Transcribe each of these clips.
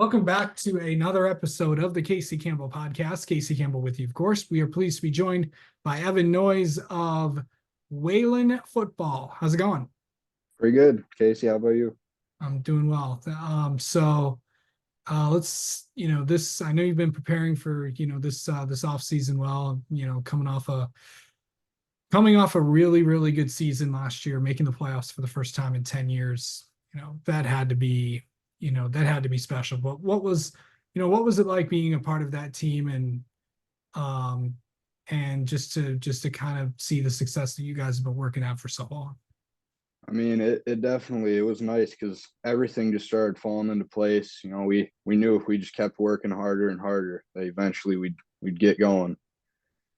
Welcome back to another episode of the Casey Campbell podcast. Casey Campbell with you, of course. We are pleased to be joined by Evan Noyes of Wayland Football. How's it going? Pretty good. Casey, how about you? I'm doing well. Let's, this, I know you've been preparing for, this off season well, coming off a really, really good season last year, making the playoffs for the first time in 10 years. That had to be, that had to be special. But what was it like being a part of that team um, and just to kind of see the success that you guys have been working at for so long? I mean, it definitely it was nice because everything just started falling into place. We knew if we just kept working harder and harder, that eventually we'd get going.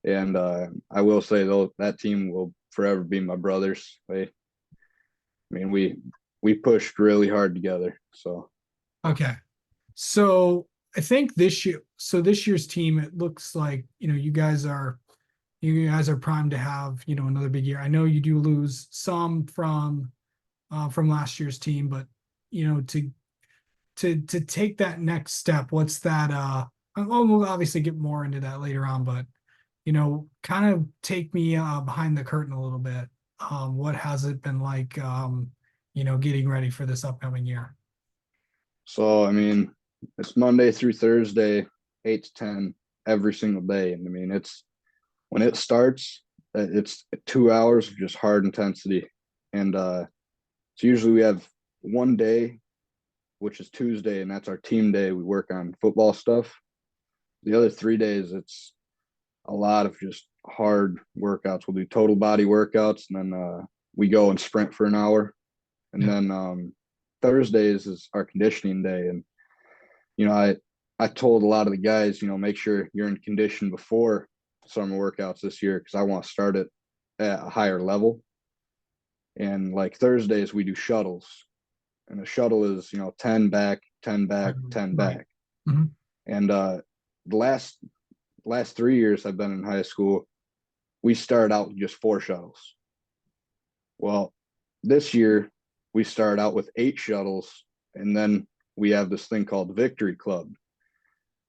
And I will say though, that team will forever be my brothers. We pushed really hard together. So Okay. So I think this year's team, it looks like, you guys are primed to have, another big year. I know you do lose some from last year's team, but to take that next step, what's that we'll obviously get more into that later on, but kind of take me behind the curtain a little bit. What has it been like getting ready for this upcoming year? so I mean, it's Monday through Thursday, 8 to 10 every single day. And I mean it's when it starts, it's 2 hours of just hard intensity. And so usually we have one day, which is Tuesday, and that's our team day. We work on football stuff. The other 3 days, it's a lot of just hard workouts. We'll do total body workouts, and then we go and sprint for an hour. And Yeah. then Thursdays is our conditioning day. And I told a lot of the guys, make sure you're in condition before summer workouts this year because I want to start it at a higher level. And like Thursdays, we do shuttles, and a shuttle is 10 back, 10 back, 10 Right. back. Mhm. And the last 3 years I've been in high school, we started out with just 4 shuttles. Well, this year we start out with 8 shuttles, and then we have this thing called Victory Club,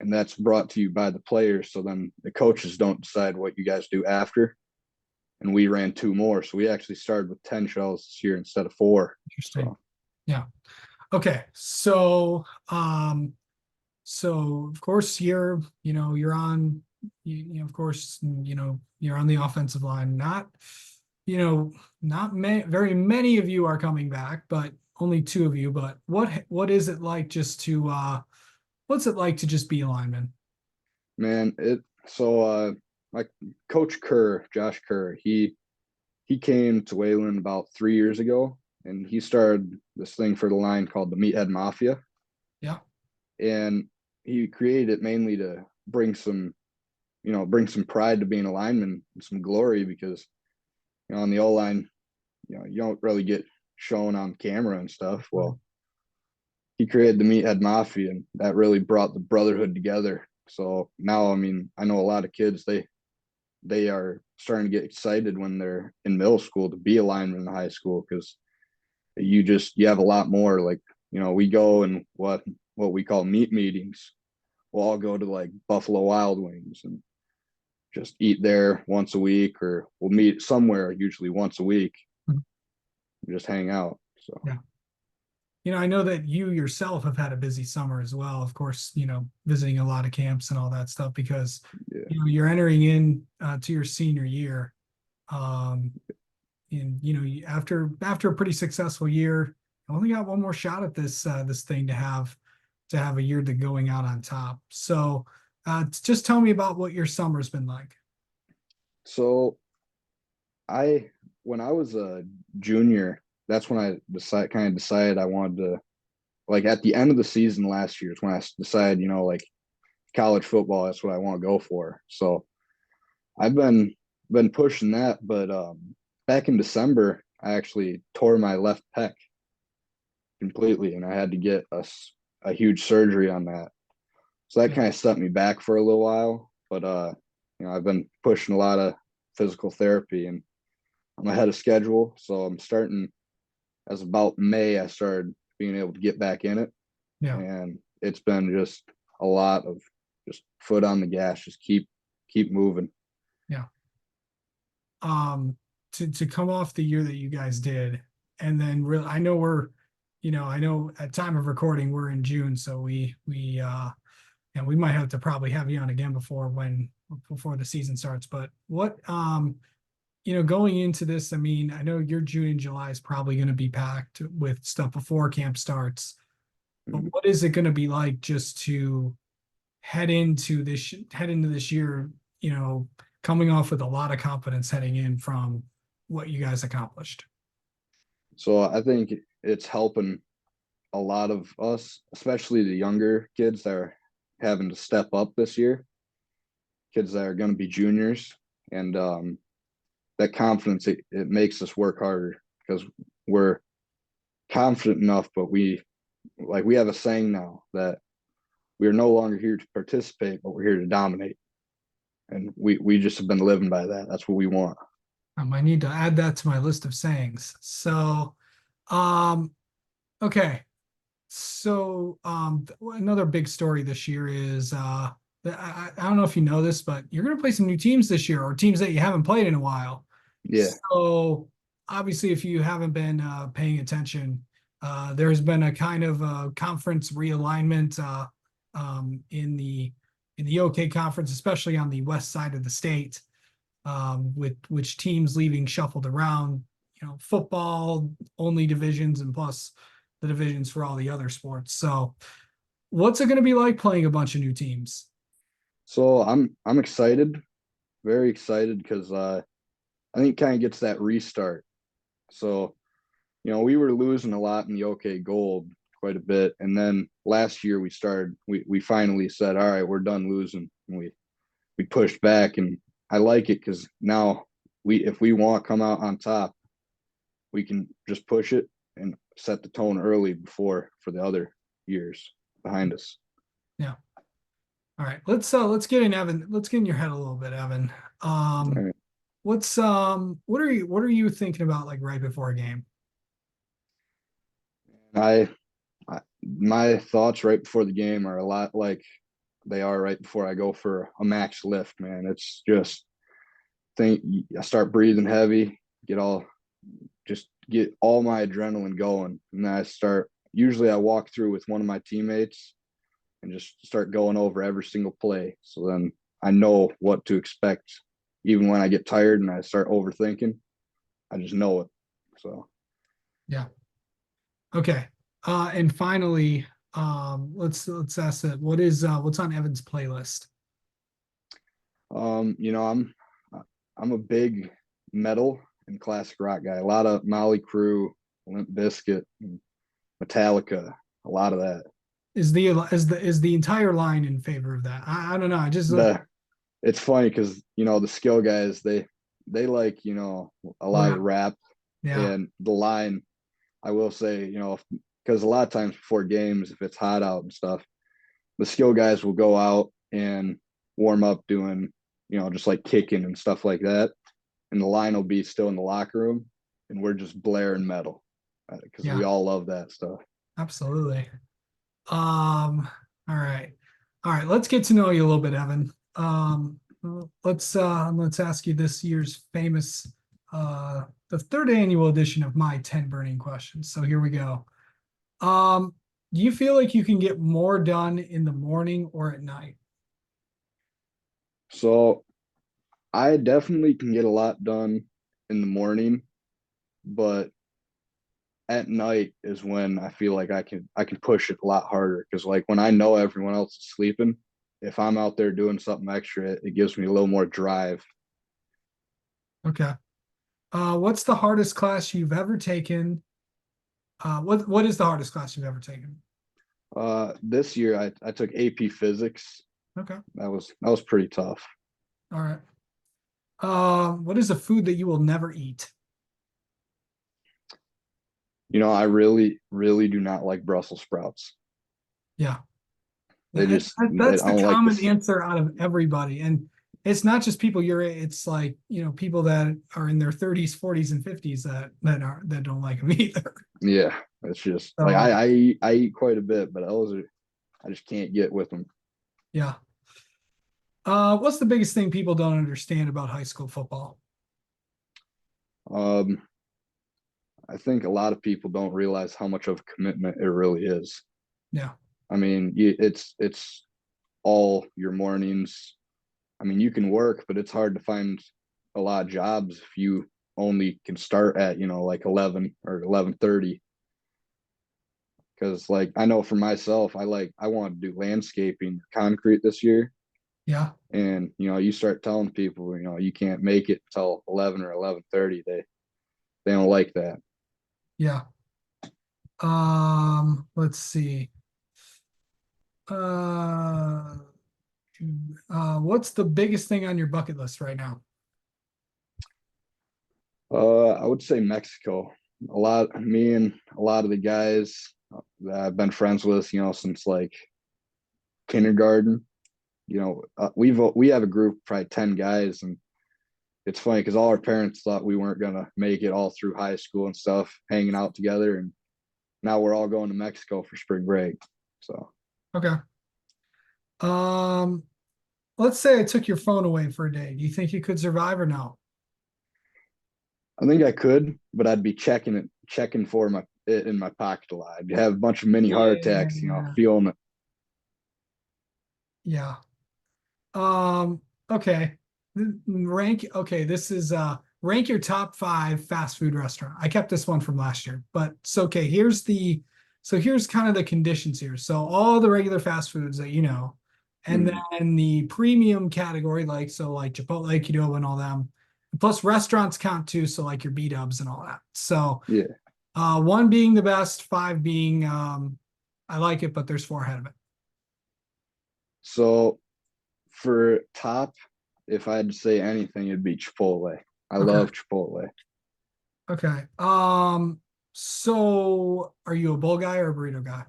and that's brought to you by the players. So then the coaches don't decide what you guys do after. And we ran two more, so we actually started with 10 shuttles this year instead of four. Interesting. So Yeah. Okay. So of course you're on, of course, you're on the offensive line. Not very many of you are coming back, but only two of you. But what is it like what's it like to just be a lineman? man, it so like Coach Kerr, Josh Kerr, he came to Wayland about 3 years ago, and he started this thing for the line called the Meathead Mafia. Yeah. And he created it mainly to bring some pride to being a lineman and some glory because on the O line, you don't really get shown on camera and stuff. Well, he created the Meathead Mafia, and that really brought the brotherhood together. So now, I mean, I know a lot of kids they are starting to get excited when they're in middle school to be a lineman in high school because you have a lot more. Like we go and what we call meetings. We'll all go to like Buffalo Wild Wings and just eat there once a week, or we'll meet somewhere usually once a week, Mhm. just hang out. So Yeah. I know that you yourself have had a busy summer as well. Of course, visiting a lot of camps and all that stuff because yeah, you're entering in to your senior year. Um, and after a pretty successful year, I only got one more shot at this thing to have a year to going out on top. So, just tell me about what your summer's been like. so I when I was a junior, that's when I decided I wanted to, like, at the end of the season last year is when I decided, like, college football, that's what I want to go for. So I've been pushing that, but back in December I actually tore my left pec completely, and I had to get a huge surgery on that. So that Yeah. kind of set me back for a little while. But I've been pushing a lot of physical therapy, and I'm ahead of schedule. So I'm starting as about May. I started being able to get back in it, Yeah. and it's been just a lot of just foot on the gas, just keep moving. Yeah. To come off the year that you guys did, and then really, I know I know at time of recording we're in June, so and we might have to probably have you on again before the season starts. But what going into this, I mean, I know your June and July is probably going to be packed with stuff before camp starts. But Mhm. what is it going to be like just to head into this year, coming off with a lot of confidence heading in from what you guys accomplished? So I think it's helping a lot of us, especially the younger kids that are having to step up this year, kids that are going to be juniors, and that confidence it makes us work harder because we're confident enough, but we have a saying now that we are no longer here to participate, but we're here to dominate, and we just have been living by that. That's what we want. I need to add that to my list of sayings. So, um, okay. So, another big story this year is I don't know if you know this, but you're going to play some new teams this year, or teams that you haven't played in a while. Yeah. So, obviously, if you haven't been paying attention, there's been a kind of conference realignment in the OK conference, especially on the west side of the state, with which teams leaving shuffled around. Football only divisions and plus the divisions for all the other sports. So, what's it going to be like playing a bunch of new teams? So I'm excited, very excited because I think kind of gets that restart. So we were losing a lot in the OK Gold quite a bit, and then last year we finally said, all right, we're done losing, and we pushed back, and I like it because now if we want to come out on top, we can just push it and set the tone early before for the other years behind us. Yeah. All right. Let's get in Evan. Let's get in your head a little bit, Evan. All right. What are you thinking about like right before a game? I, my thoughts right before the game are a lot like they are right before I go for a max lift, man. It's just think I start breathing heavy, get all my adrenaline going, and then usually I walk through with one of my teammates and just start going over every single play. So then I know what to expect. Even when I get tired and I start overthinking, I just know it. So Yeah. Okay. And finally, let's ask that. What's on Evan's playlist? um, you know, I'm I'm a big metal and classic rock guy. A lot of Molly Crew, Limp Bizkit, Metallica, a lot of that. Is the entire line in favor of that? I don't know. I just The It's funny because the skill guys they like a lot of rap. rap, Yeah. and the line I will say because a lot of times before games if it's hot out and stuff, the skill guys will go out and warm up doing just like kicking and stuff like that, and the line will be still in the locker room, and we're just blaring metal because Yeah. we all love that stuff. Absolutely. All right. All right, let's get to know you a little bit, Evan. Let's ask you this year's famous the third annual edition of my 10 burning questions. So here we go. Um, do you feel like you can get more done in the morning or at night? So I definitely can get a lot done in the morning, but at night is when I feel like I can push it a lot harder because like when I know everyone else is sleeping, if I'm out there doing something extra, it gives me a little more drive. Okay. What's the hardest class you've ever taken? What is the hardest class you've ever taken? This year I took AP Physics. Okay. That was pretty tough. All right. What is a food that you will never eat? I really really do not like Brussels sprouts. Yeah. I That's the don't like common this. answer out of everybody. And it's not just people your age, it's like, people that are in their 30s, 40s, and 50s that don't like them either. Yeah, it's just like So I eat quite a bit, but those are I just can't get with them. Yeah. What's the biggest thing people don't understand about high school football? Um, I think a lot of people don't realize how much of a commitment it really is. Yeah. I mean, it's all your mornings. I mean, you can work, but it's hard to find a lot of jobs if you only can start at, like 11 or 11:30. Because like I know for myself, I want to do landscaping, concrete this year. Yeah. And you start telling people, you can't make it till 11 or 11:30. They don't like that. Yeah. Let's see. Uh, what's the biggest thing on your bucket list right now? I would say Mexico. Me and a lot of the guys that I've been friends with, since like kindergarten. We have a group probably 10 guys, and it's funny because all our parents thought we weren't gonna make it all through high school and stuff, hanging out together, and now we're all going to Mexico for spring break. So Okay. Um, let's say I took your phone away for a day. Do you think you could survive or no? I think I could, but I'd be checking for it in my pocket a lot. I'd have a bunch of mini heart attacks, Yeah. feeling it. Yeah. Um, okay. Okay, this is rank your top five fast food restaurant. I kept this one from last year, but so okay, here's kind of the conditions here. So all the regular fast foods that you know, and Mm, then the premium category, like Chipotle, Qdoba, and all them. Plus restaurants count too, so like your B-dubs and all that. So yeah. one being the best, five being I like it, but there's four ahead of it. So for top, if I had to say anything, it'd be Chipotle. I Okay. love Chipotle. Okay. So are you a bowl guy or a burrito guy?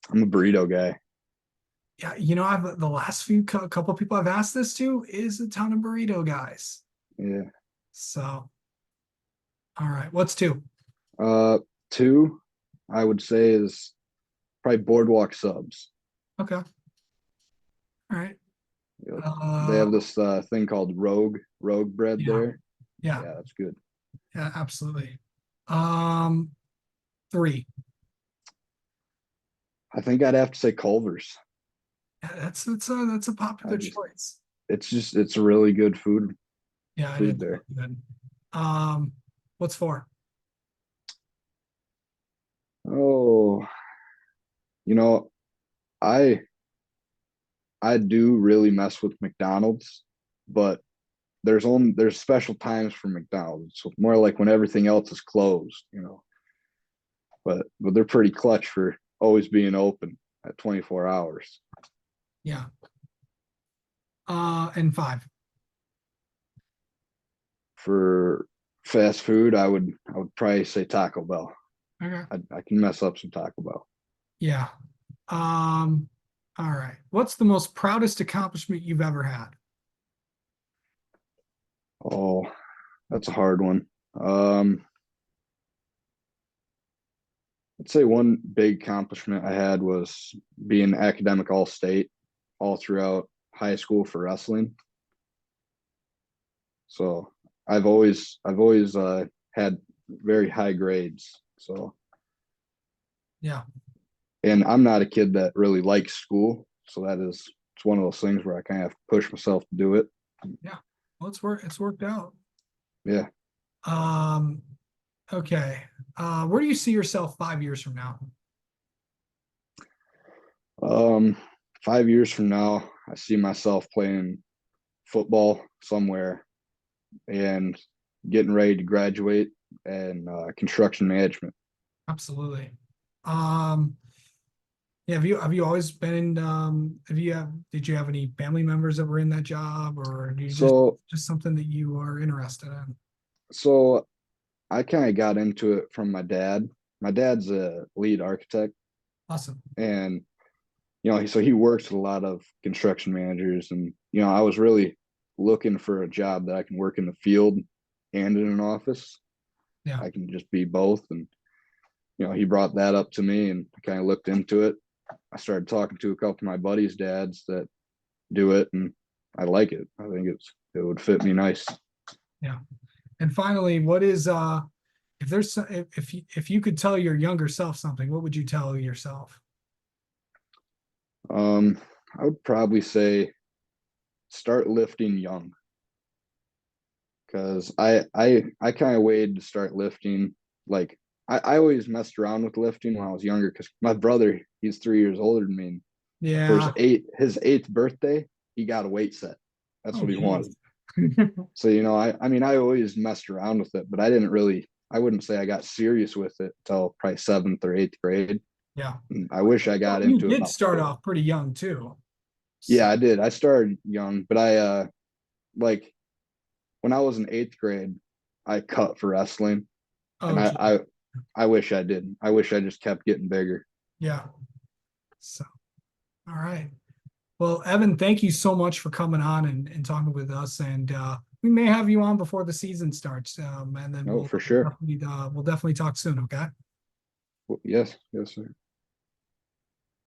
I'm a burrito guy. Yeah, I've the last couple people I've asked this to is a ton of burrito guys. Yeah. So, all right, what's two? Uh, Two, I would say is probably Boardwalk Subs. Okay, all right. Yep. They Uh, have this thing called Rogue bread yeah, there. yeah, Yeah, that's good. yeah, absolutely. Um, three. I think I'd have to say Culver's. Yeah, that's a I popular just choice. it's really good Yeah, it is food there. really good. Um, what's four? Oh, you know, I I do really mess with McDonald's, but there's special times for McDonald's. So more like when everything else is closed. But they're pretty clutch for always being open at 24 hours. Yeah. And five. For fast food, I would probably say Taco Bell. Okay. I can mess up some Taco Bell. Yeah. Um, all right. What's the most proudest accomplishment you've ever had? Oh, that's a hard one. Um, I'd say one big accomplishment I had was being academic all state all throughout high school for wrestling. So I've always had very high grades. So, Yeah. and I'm not a kid that really likes school. So it's one of those things where I kind of have to push myself to do it. Yeah. Well, it's worked out. Yeah. Um, okay. Where do you see yourself 5 years from now? Um, 5 years from now, I see myself playing football somewhere and getting ready to graduate and construction management. Absolutely. Um, yeah, have you always been in did you have any family members that were in that job or do you So, just something that you are interested in? so I kind of got into it from my dad. My dad's a lead architect, Awesome. and so he works with a lot of construction managers, and I was really looking for a job that I can work in the field and in an office. Yeah. I can just be both, and he brought that up to me, and I kind of looked into it, I started talking to a couple of my buddies' dads that do it, and I like it. I think it would fit me nice. Yeah. And finally, what is if there's if you could tell your younger self something, what would you tell yourself? I would probably say start lifting young, because I kind of waited to start lifting. Like I always messed around with lifting when I was younger, because my brother, he's 3 years older than me. And for Yeah. his eighth birthday, he got a weight set. That's Oh, what he geez. wanted. So, I mean, I always messed around with it, but I wouldn't say I got serious with it until probably seventh or eighth grade. Yeah. And I wish I got Well, you into it did about start four. off pretty young too. So, Yeah, I did. I started young, but like when I was in eighth grade, I cut for wrestling, and oh, gee. I wish I did. I wish I just kept getting bigger. Yeah. So, all right. Well, Evan, thank you so much for coming on and talking with us. And we may have you on before the season starts. And then No, for sure. we'll definitely talk soon. Okay. Well, yes, yes, sir.